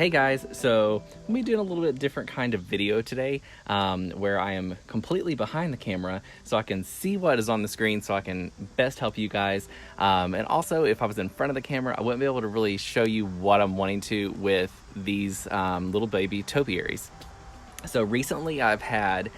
Hey guys, so I'm gonna be doing a little bit different kind of video today where I am completely behind the camera so I can see what is on the screen so I can best help you guys. And also, if I was in front of the camera, I wouldn't be able to really show you what I'm wanting to with these little baby topiaries. So recently I've had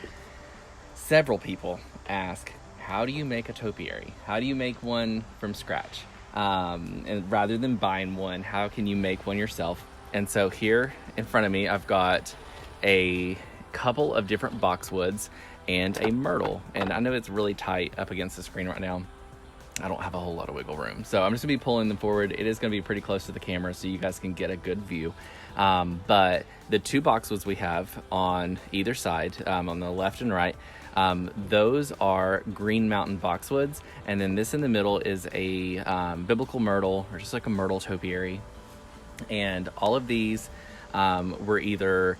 several people ask, how do you make a topiary? How do you make one from scratch? And rather than buying one, how can you make one yourself? And so here in front of me, I've got a couple of different boxwoods and a myrtle. And I know it's really tight up against the screen right now. I don't have a whole lot of wiggle room. So I'm just gonna be pulling them forward. It is gonna be pretty close to the camera so you guys can get a good view. But the two boxwoods we have on either side, on the left and right, those are Green Mountain boxwoods. And then this in the middle is a biblical myrtle, or just like a myrtle topiary. And all of these were either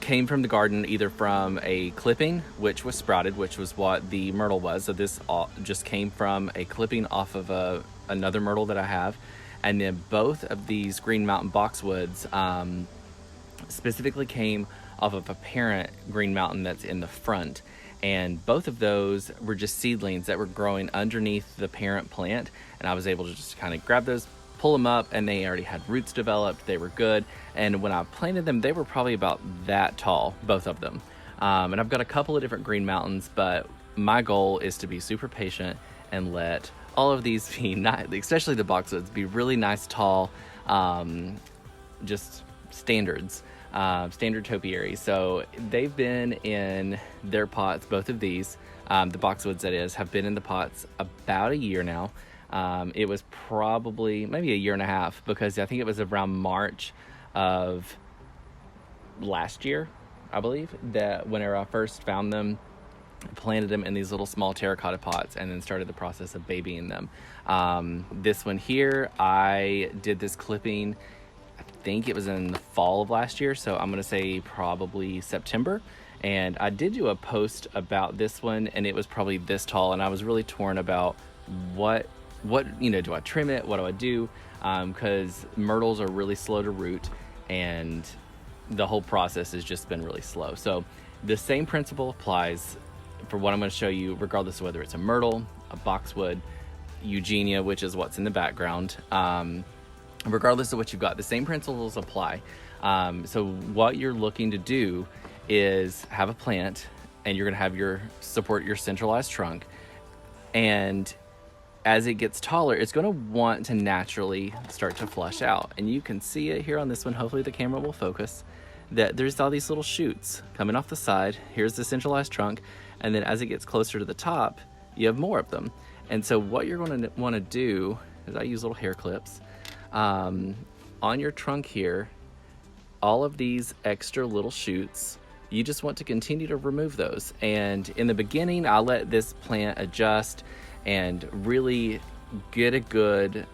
came from the garden, either from a clipping, which was sprouted, which was what the myrtle was. So this all just came from a clipping off of another myrtle that I have. And then both of these Green Mountain boxwoods specifically came off of a parent Green Mountain that's in the front. And both of those were just seedlings that were growing underneath the parent plant. And I was able to just kind of grab those, pull them up, and they already had roots developed. They were good. And when I planted them, they were probably about that tall, both of them. And I've got a couple of different Green Mountains, but my goal is to be super patient and let all of these be nice, especially the boxwoods, be really nice, tall, just standards, standard topiaries. So they've been in their pots, both of these, the boxwoods that is, have been in the pots about a year now. It was probably maybe a year and a half, because I think it was around March of last year, I believe, that whenever I first found them, planted them in these little small terracotta pots, and then started the process of babying them. This one here, I did this clipping, I think it was in the fall of last year, so I'm gonna say probably September. And I did do a post about this one, and it was probably this tall, and I was really torn about what do I trim it, what do I do, because myrtles are really slow to root, and the whole process has just been really slow. So the same principle applies for what I'm going to show you, regardless of whether it's a myrtle, a boxwood, Eugenia, which is what's in the background. Regardless of what you've got, the same principles apply. So what you're looking to do is have a plant, and you're going to have support your centralized trunk, and as it gets taller, it's going to want to naturally start to flush out. And you can see it here on this one. Hopefully the camera will focus, that there's all these little shoots coming off the side. Here's the centralized trunk. And then as it gets closer to the top, you have more of them. And so what you're going to want to do is, I use little hair clips on your trunk here, all of these extra little shoots, you just want to continue to remove those. And in the beginning, I'll let this plant adjust and really get a good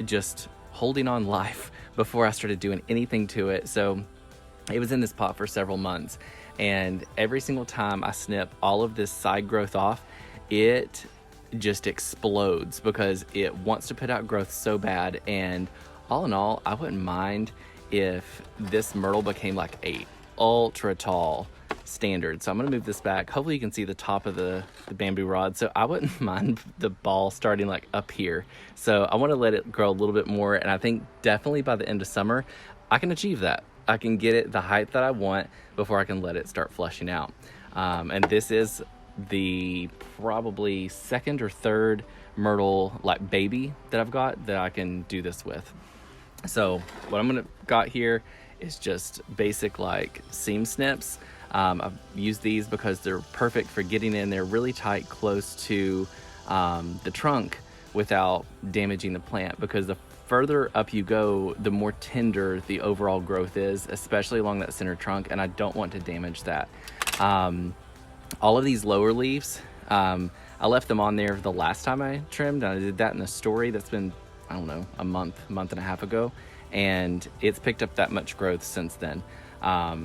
just holding on life before I started doing anything to it. So it was in this pot for several months, and every single time I snip all of this side growth off, it just explodes because it wants to put out growth so bad. And all in all, I wouldn't mind if this myrtle became like a ultra tall standard. So I'm gonna move this back. Hopefully you can see the top of the bamboo rod. So I wouldn't mind the ball starting like up here. So I want to let it grow a little bit more, and I think definitely by the end of summer I can achieve that. I can get it the height that I want before I can let it start flushing out. And this is the probably second or third myrtle like baby that I've got that I can do this with. So what I'm gonna got here is just basic like seam snips. I've used these because they're perfect for getting in there really tight close to the trunk without damaging the plant, because the further up you go, the more tender the overall growth is, especially along that center trunk, and I don't want to damage that. All of these lower leaves, I left them on there the last time I trimmed, and I did that in a story that's been, I don't know, a month and a half ago, and it's picked up that much growth since then.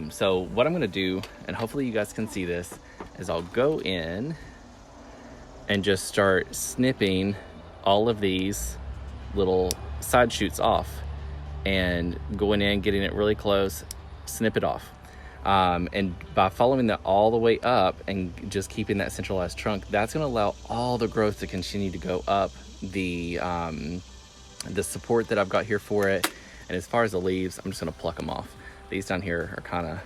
So what I'm gonna do, and hopefully you guys can see this, is I'll go in and just start snipping all of these little side shoots off. and going in, getting it really close, snip it off. And by following that all the way up and just keeping that centralized trunk, that's going to allow all the growth to continue to go up the support that I've got here for it. And as far as the leaves, I'm just going to pluck them off. These down here are kind of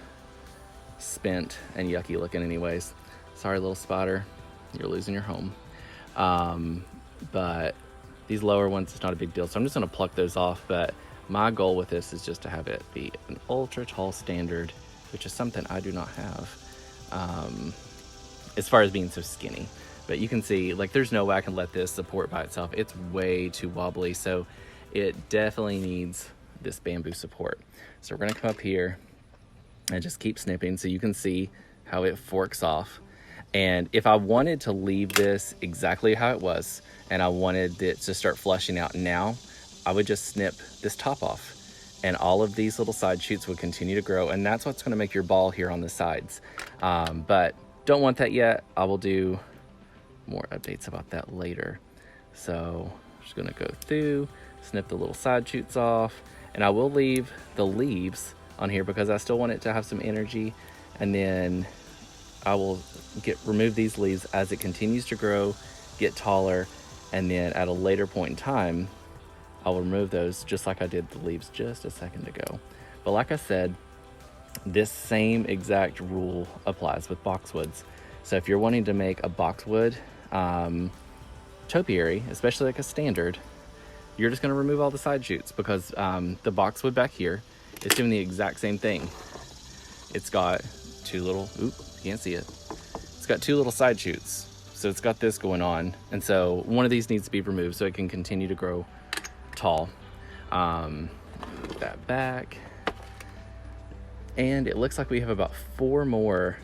spent and yucky looking anyways. Sorry, little spider, you're losing your home. But these lower ones, it's not a big deal. So I'm just going to pluck those off. But my goal with this is just to have it be an ultra tall standard, which is something I do not have, as far as being so skinny. But you can see, like, there's no way I can let this support by itself. It's way too wobbly, so it definitely needs this bamboo support. So we're gonna come up here and just keep snipping so you can see how it forks off. And if I wanted to leave this exactly how it was, and I wanted it to start flushing out now, I would just snip this top off. And all of these little side shoots would continue to grow, and that's what's going to make your ball here on the sides. But don't want that yet. I will do more updates about that later. So I'm just going to go through, snip the little side shoots off, and I will leave the leaves on here because I still want it to have some energy. And then I will remove these leaves as it continues to grow, get taller, and then at a later point in time, I'll remove those just like I did the leaves just a second ago. But like I said, this same exact rule applies with boxwoods. So if you're wanting to make a boxwood topiary, especially like a standard, you're just going to remove all the side shoots because the boxwood back here is doing the exact same thing. It's got two little, you can't see it. It's got two little side shoots. So it's got this going on. And so one of these needs to be removed so it can continue to grow tall. Put that back, and it looks like we have about 4 more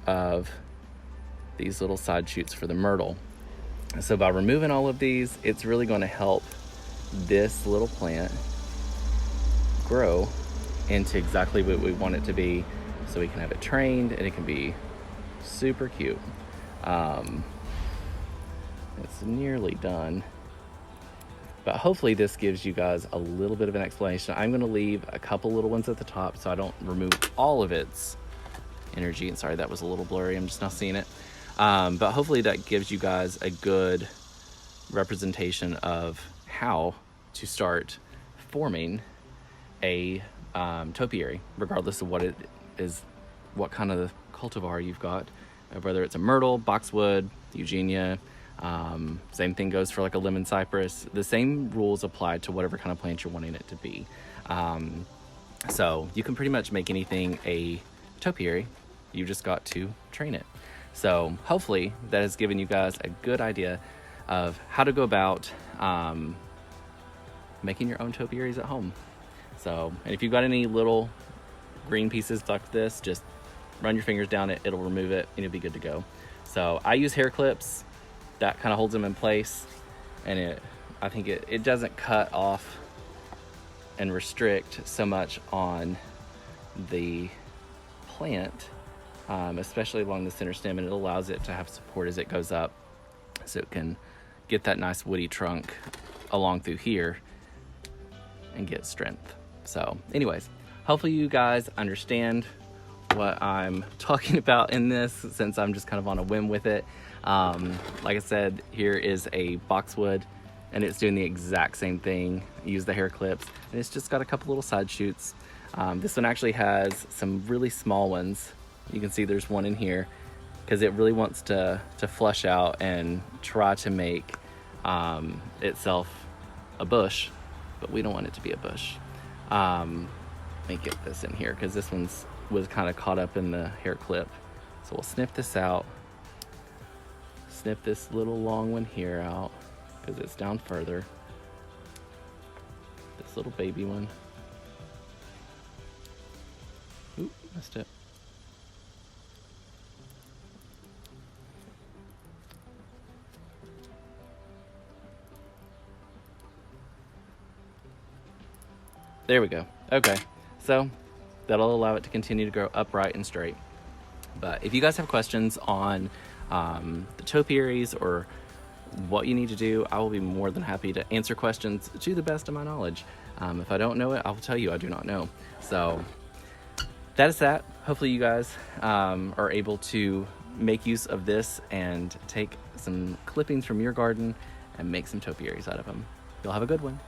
of these little side shoots for the myrtle. So by removing all of these, it's really going to help this little plant grow into exactly what we want it to be, so we can have it trained and it can be super cute. It's nearly done. But hopefully this gives you guys a little bit of an explanation. I'm going to leave a couple little ones at the top so I don't remove all of its energy. And sorry, that was a little blurry. I'm just not seeing it. But hopefully that gives you guys a good representation of how to start forming a topiary, regardless of what it is, what kind of cultivar you've got, whether it's a myrtle, boxwood, Eugenia. Same thing goes for like a lemon cypress. The same rules apply to whatever kind of plant you're wanting it to be. So you can pretty much make anything a topiary. You just got to train it. So hopefully that has given you guys a good idea of how to go about making your own topiaries at home. So, and if you've got any little green pieces like this, just run your fingers down it, it'll remove it, and you'll be good to go. So I use hair clips. That kind of holds them in place, and I think it doesn't cut off and restrict so much on the plant, especially along the center stem, and it allows it to have support as it goes up, so it can get that nice woody trunk along through here and get strength. So anyways, hopefully you guys understand what I'm talking about in this, since I'm just kind of on a whim with it. Like I said, here is a boxwood, and it's doing the exact same thing. Use the hair clips, and it's just got a couple little side shoots. This one actually has some really small ones. You can see there's one in here because it really wants to flush out and try to make itself a bush, but we don't want it to be a bush. Let me get this in here because this was kind of caught up in the hair clip. So we'll snip this out. Snip this little long one here out because it's down further. This little baby one. Oop, missed it. There we go. Okay, so that'll allow it to continue to grow upright and straight. But if you guys have questions on the topiaries or what you need to do. I will be more than happy to answer questions to the best of my knowledge. If I don't know it, I will tell you I do not know. So that is that. Hopefully you guys are able to make use of this and take some clippings from your garden and make some topiaries out of them. You'll have a good one.